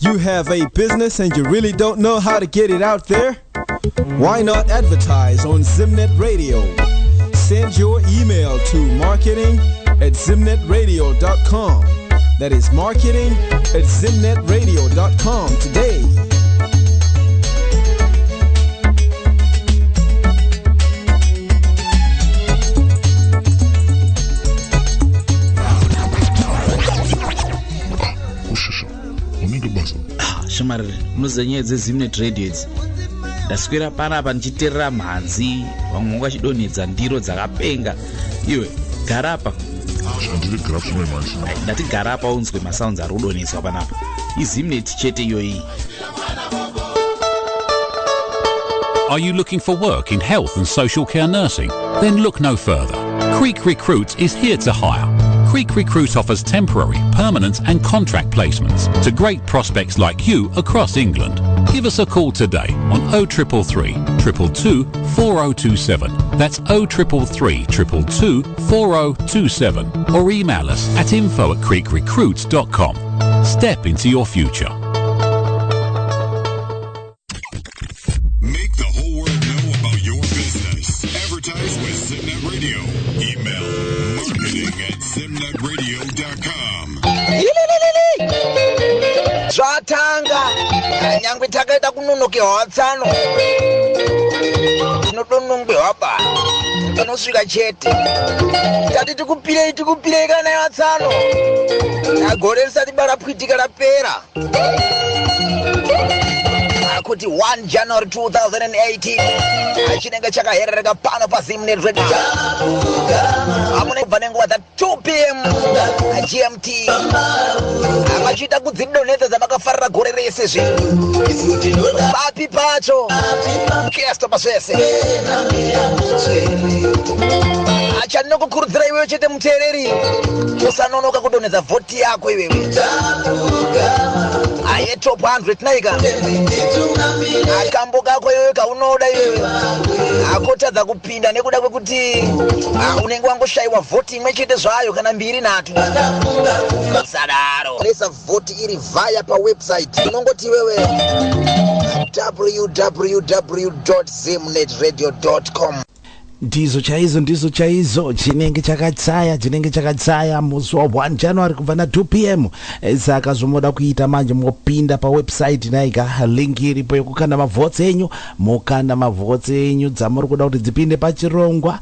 You have a business and you really don't know how to get it out there? Why not advertise on Zimnet Radio? Send your email to marketing@zimnetradio.com. That is marketing@zimnetradio.com today. Shumari, unozenyedze Zimnet Radio idzi. Ndaswera panapa ndichiterera mhanzi, vamwe vachidonhedza ndiro dzakapenga. Iwe, garapa. Ndati garapa unzwe masounds ari kudonhedzwa panapa. IZimnet chete iyoyi. Are you looking for work in health and social care nursing? Then look no further. Creek Recruit is here to hire. Creek Recruit offers temporary, permanent and contract placements to great prospects like you across England. Give us a call today on 0333 222 4027. That's 0333 222 4027. Or email us at info@creekrecruits.com. Step into your future. Make the whole world know about your business. Advertise with Zimnet Radio. Email marketing@zimnetradio.com. Zvatanga nyangwe takaita kunonokewa tsano tinodonongwewa ba tinosvika chete tati tikupirei kana yatsano agore risati barapwitika rapera kuti 1 January 2018 achinenge chakaherereka pano paZimnet Radio amune kubva nenguva dza 2 p.m. GMT amachita kudzidonedza dzamakafarira gore rese zvinhu papi pacho kesta pasvese achandinokukurudzira iwewe chete muteereri usanonoka kudonedza vhoti yako iwewe aye top 100 naika akambo kako iwewe kaunoda iwewe akotadza kupinda nekuda kwekuti unenge wangoshayiwa vhoti imwe chete zvayo kana mbiri nhatu sadaro lesa vhoti iri vhaya pawebsite unongoti iwewe www.zimnetradio.com. ndizo chaizo chinenge chakatsaya musi wa 1 January kubva na 2 p.m. saka zvomoda kuita manje mopinda pa website naika link iripo yekukanda mavhotsi enyu mokanda mavhotsi enyu dzamuri kuda kuti dzipinde pachirongwa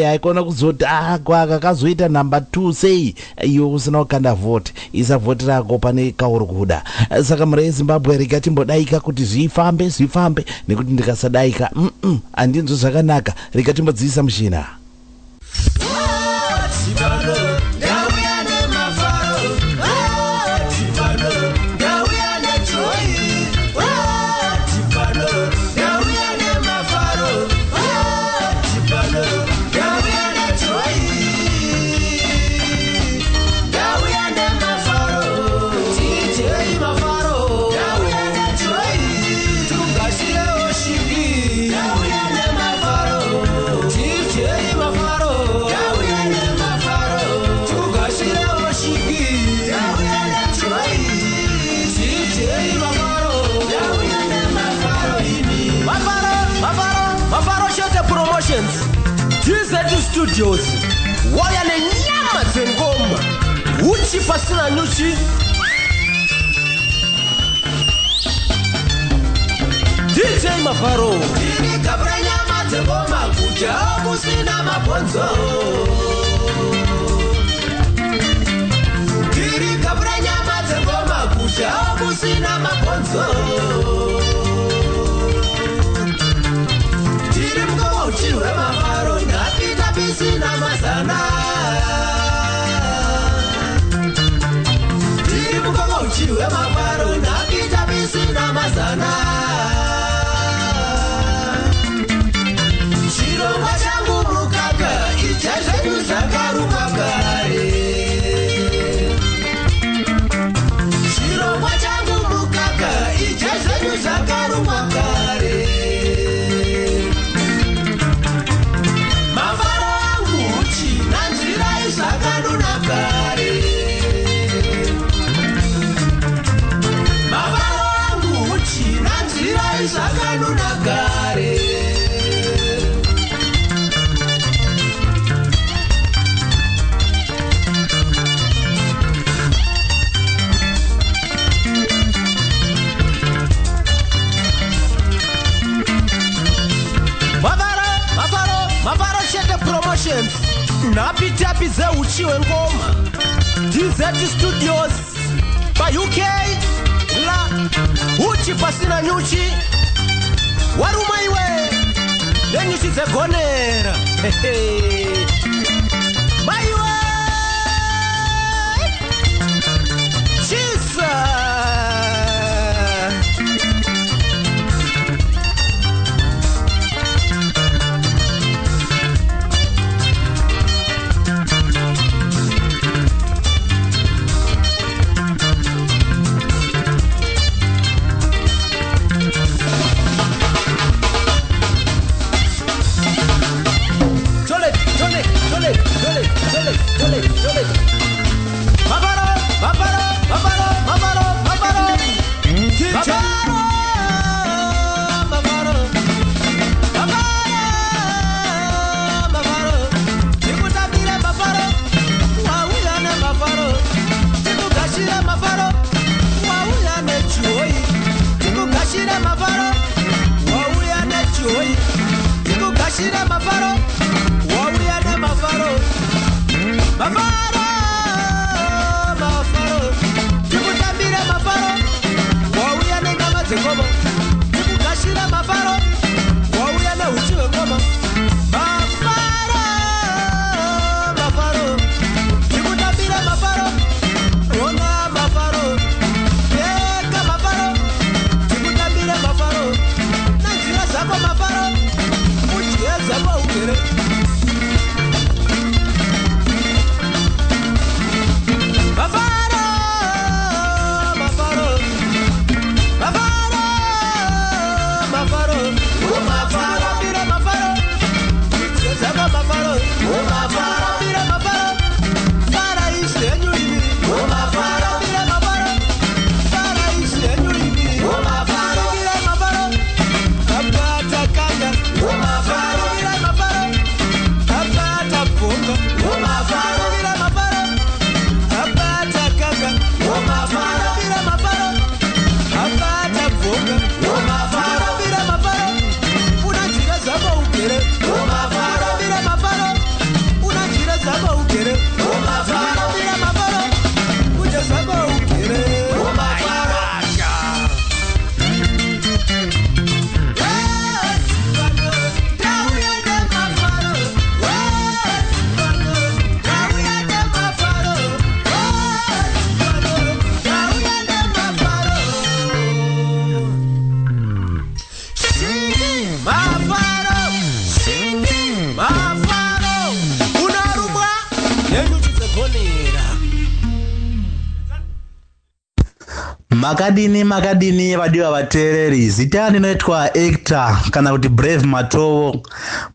haikona kuzoti akakazoita number 2 sei iyo usina kukanda vote isa vote rako pane kauri kuda saka mure yeZimbabwe rikatimbodayika kuti zvifambe nekuti ndikasadaika andinzo zvakanaka timbodzisa mushina Studios waya nenyama dzengoma uchi pasina nyuchi DJ Mafaro ini kabra nyama dzengoma kuja kusina mabonzo ini kabra nyama dzengoma kuja kusina mabonzo tiri mukoma uchiwe Mafaro sina mazana tiri mukoma uchiwe Mafaro nakita bisina mazana chirongwa changu mukaka ichazvenyu zvakaruka kare chirongwa changu mukaka Wapize uchiwe ngoma DZ Studios pa UK la uchi pasina nyuchi waruma iwe nenyuchi zegonera baiwe chisa makadini vadiwa vateereri zita ndinoitwa Hector kana kuti Brave Matovo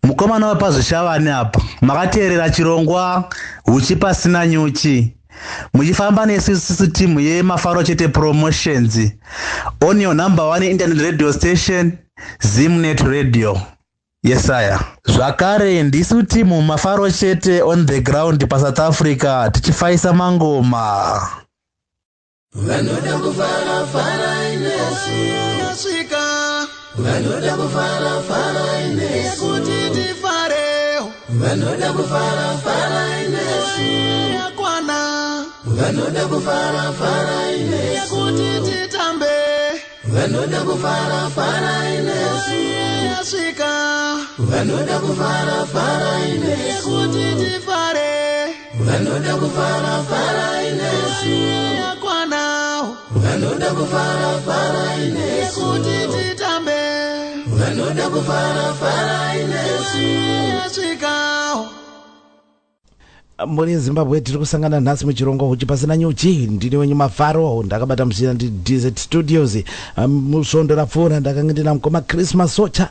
mukomana wepazvishavani apa makateerera chirongwa uchi pasina nyuchi muchifamba nesu timu yeMafaro Chete Promotions on your number 1 internet radio station Zimnet Radio. Yesaya zvakare ndisu timu Mafaro Chete on the ground pa South Africa tichifaisa mangoma. Vanoda kufara fara inesi yasvika vanoda kufara fara inesi kuti tifare vanoda kufara fara inesi yakwana vanoda kufara fara inesi kuti titambe vanoda kufara fara inesi yasvika vanoda kufara fara inesi kuti tifare vanoda kufara fara inesi yakwana vanoda kufara fara inesi kuti titambe vanoda kufara fara inesi yasvika. Muri Zimbabwe tiri kusangana nhasi muchirongo uchi pasina nyuchi ndini wenyu Mafaro ndakabata musina ndi DZ Studios musondo rapfuura ndakanga ndina mukoma Christmas Socha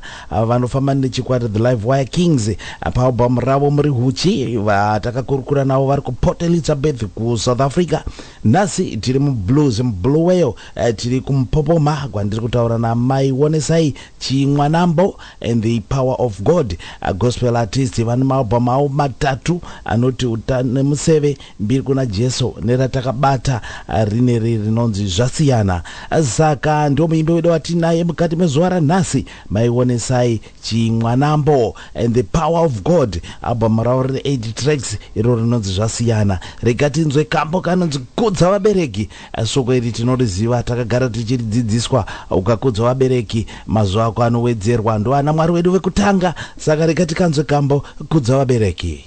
vanofamba nechikwata The Live Wire Kings pa album ravo muri huchi vatakakurukura navo vari ku Port Elizabeth ku South Africa. Nhasi tiri mu blues mbluweyo tiri kumpopoma kwandiri kutaura na Mai Wonesai Chimwanambo and the Power of God, a gospel artist vane maalbum avo matatu anoti nemuseve mbiri kuna Jesu neratakabata rineri rinonzi zvasiyana. Saka ndio muimbi wedu watinaye mukati mezuva ranhasi, maionesai chimwanambo and the power of God, album rao rine 8 tracks iro rinonzi zvasiyana. Rekatinzwe kambo kanonzi kudza vabereki. Soko iri tinoriziva, takagara tichiridzidziswa ukakudza vabereki mazuva ako anowedzerwa, ndo ana Mwari wedu vekutanga. Saka rekatikanzwe kambo kudza vabereki.